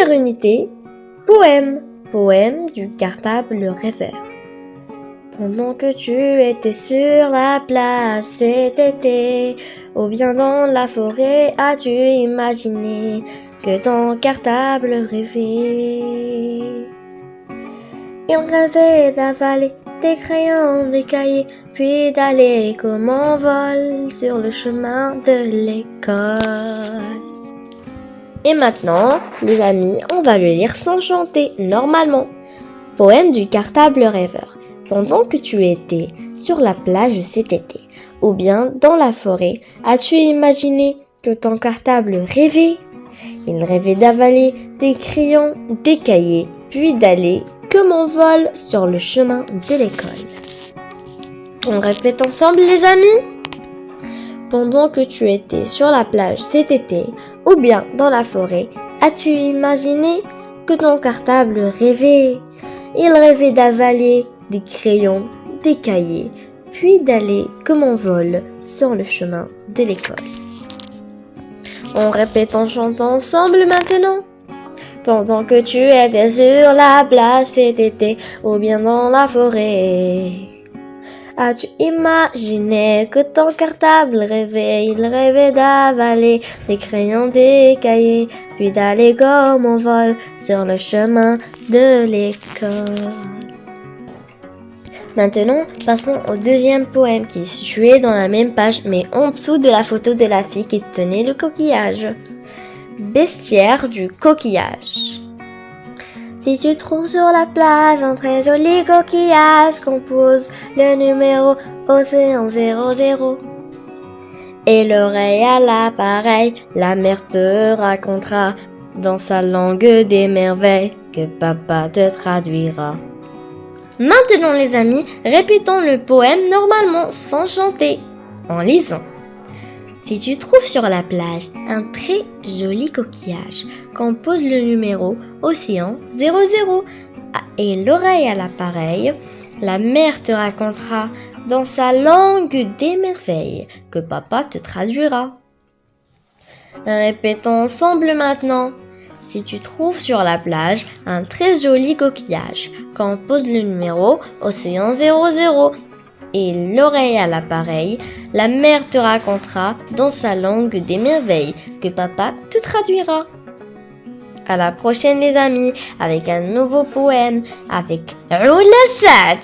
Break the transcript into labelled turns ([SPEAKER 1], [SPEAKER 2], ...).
[SPEAKER 1] Première unité, poème. Poème du cartable rêveur. Pendant que tu étais sur la plage cet été, ou bien dans la forêt, as-tu imaginé que ton cartable rêvait? Il rêvait d'avaler des crayons, des cahiers, puis d'aller comme en vol sur le chemin de l'école. Et maintenant, les amis, on va le lire sans chanter, normalement. Poème du cartable rêveur. Pendant que tu étais sur la plage cet été, ou bien dans la forêt, as-tu imaginé que ton cartable rêvait? Il rêvait d'avaler des crayons, des cahiers, puis d'aller comme en vol sur le chemin de l'école. On répète ensemble les amis? Pendant que tu étais sur la plage cet été, ou bien dans la forêt, as-tu imaginé que ton cartable rêvait? Il rêvait d'avaler des crayons, des cahiers, puis d'aller comme en vol sur le chemin de l'école. On répète en chantant ensemble maintenant. Pendant que tu étais sur la plage cet été, ou bien dans la forêt, as-tu imaginé que ton cartable rêvait? Il rêvait d'avaler des crayons, des cahiers, puis d'aller comme en vol sur le chemin de l'école. Maintenant, passons au deuxième poème qui est situé dans la même page, mais en dessous de la photo de la fille qui tenait le coquillage. Bestiaire du coquillage. Si tu trouves sur la plage un très joli coquillage, compose le numéro Océan 00. Et l'oreille à l'appareil, la mère te racontera dans sa langue des merveilles que papa te traduira. Maintenant les amis, répétons le poème normalement sans chanter, en lisant. Si tu trouves sur la plage un très joli coquillage, compose le numéro Océan 00. Et l'oreille à l'appareil, la mère te racontera dans sa langue des merveilles que papa te traduira. Répétons ensemble maintenant. Si tu trouves sur la plage un très joli coquillage, compose le numéro Océan 00. Et l'oreille à l'appareil, la mère te racontera dans sa langue des merveilles que papa te traduira. À la prochaine les amis, avec un nouveau poème avec Oula Sad.